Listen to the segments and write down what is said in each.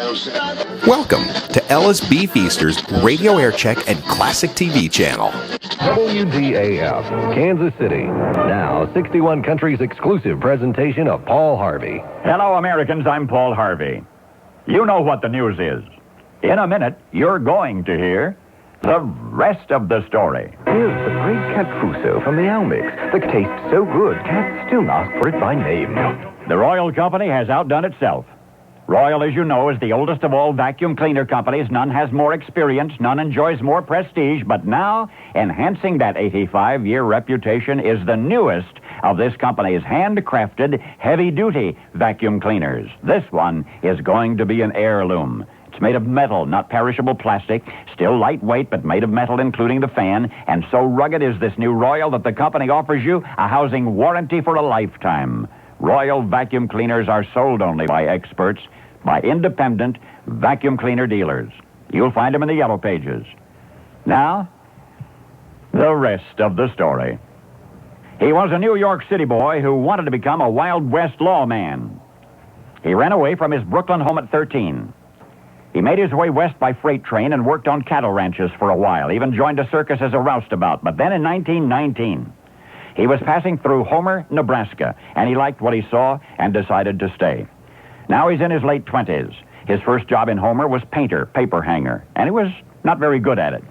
Welcome to LSB Feaster's Radio Air Check and Classic TV channel. WDAF, Kansas City. Now, 61 Country's exclusive presentation of Paul Harvey. Hello, Americans. I'm Paul Harvey. You know what the news is. In a minute, you're going to hear the rest of the story. Here's the great cat Fuso from the Al Mix that tastes so good, cats still ask for it by name. The Royal Company has outdone itself. Royal, as you know, is the oldest of all vacuum cleaner companies. None has more experience. None enjoys more prestige. But now, enhancing that 85-year reputation is the newest of this company's handcrafted, heavy-duty vacuum cleaners. This one is going to be an heirloom. It's made of metal, not perishable plastic, still lightweight, but made of metal, including the fan. And so rugged is this new Royal that the company offers you a housing warranty for a lifetime. Royal vacuum cleaners are sold only by experts, by independent vacuum cleaner dealers. You'll find them in the yellow pages. Now, the rest of the story. He was a New York City boy who wanted to become a Wild West lawman. He ran away from his Brooklyn home at 13. He made his way west by freight train and worked on cattle ranches for a while, even joined a circus as a roustabout. But then in 1919, he was passing through Homer, Nebraska, and he liked what he saw and decided to stay. Now he's in his late 20s. His first job in Homer was painter, paper hanger, and he was not very good at it.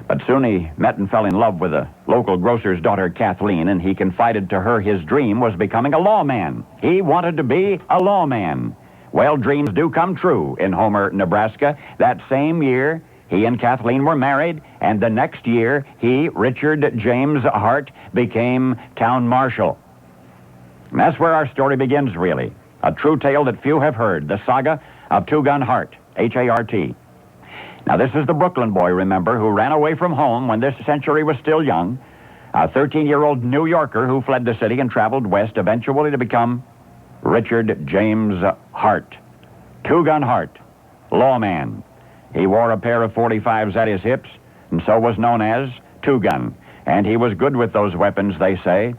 But soon he met and fell in love with a local grocer's daughter, Kathleen, and he confided to her his dream was becoming a lawman. He wanted to be a lawman. Well, dreams do come true in Homer, Nebraska. That same year, he and Kathleen were married, and the next year, he, Richard James Hart, became town marshal. And that's where our story begins, really. A true tale that few have heard, the saga of Two-Gun Hart, H-A-R-T. Now, this is the Brooklyn boy, remember, who ran away from home when this century was still young. A 13-year-old New Yorker who fled the city and traveled west, eventually to become Richard James Hart. Two-Gun Hart, lawman. He wore a pair of 45s at his hips, and so was known as Two-Gun. And he was good with those weapons, they say.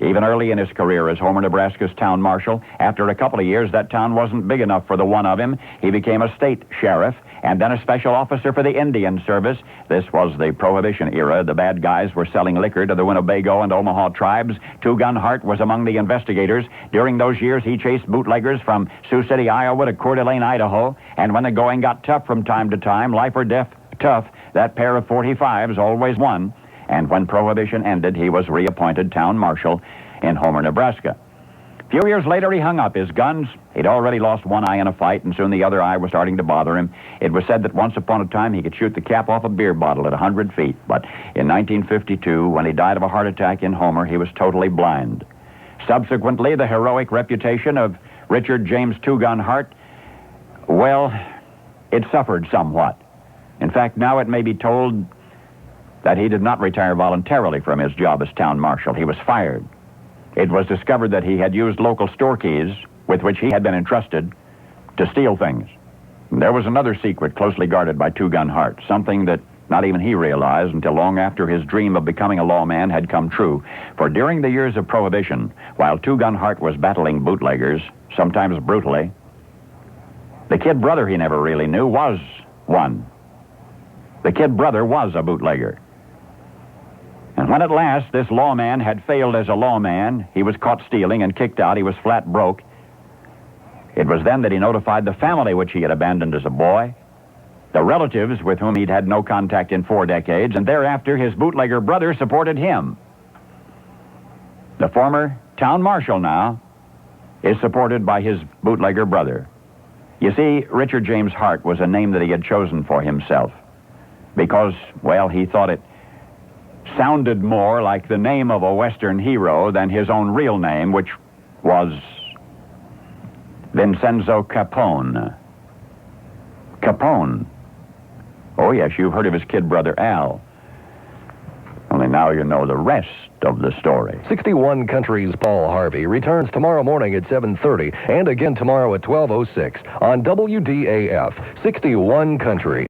Even early in his career as Homer, Nebraska's town marshal, after a couple of years, that town wasn't big enough for the one of him. He became a state sheriff and then a special officer for the Indian Service. This was the Prohibition era. The bad guys were selling liquor to the Winnebago and Omaha tribes. Two-Gun Hart was among the investigators. During those years, he chased bootleggers from Sioux City, Iowa to Coeur d'Alene, Idaho. And when the going got tough from time to time, life or death tough, that pair of 45s always won. And when Prohibition ended, he was reappointed town marshal in Homer, Nebraska. A few years later, he hung up his guns. He'd already lost one eye in a fight, and soon the other eye was starting to bother him. It was said that once upon a time he could shoot the cap off a beer bottle at 100 feet. But in 1952, when he died of a heart attack in Homer, he was totally blind. Subsequently, the heroic reputation of Richard James Two-Gun Hart, well, it suffered somewhat. In fact, now it may be told that he did not retire voluntarily from his job as town marshal. He was fired. It was discovered that he had used local store keys with which he had been entrusted to steal things. And there was another secret closely guarded by Two-Gun Hart, something that not even he realized until long after his dream of becoming a lawman had come true. For during the years of Prohibition, while Two-Gun Hart was battling bootleggers, sometimes brutally, the kid brother he never really knew was one. The kid brother was a bootlegger. And when at last this lawman had failed as a lawman, he was caught stealing and kicked out. He was flat broke. It was then that he notified the family which he had abandoned as a boy, the relatives with whom he'd had no contact in 4 decades, and thereafter his bootlegger brother supported him. The former town marshal now is supported by his bootlegger brother. You see, Richard James Hart was a name that he had chosen for himself because, well, he thought it sounded more like the name of a Western hero than his own real name, which was Vincenzo Capone. Capone. Oh, yes, you've heard of his kid brother, Al. Only now you know the rest of the story. 61 Country's Paul Harvey returns tomorrow morning at 7:30 and again tomorrow at 12:06 on WDAF 61 Country.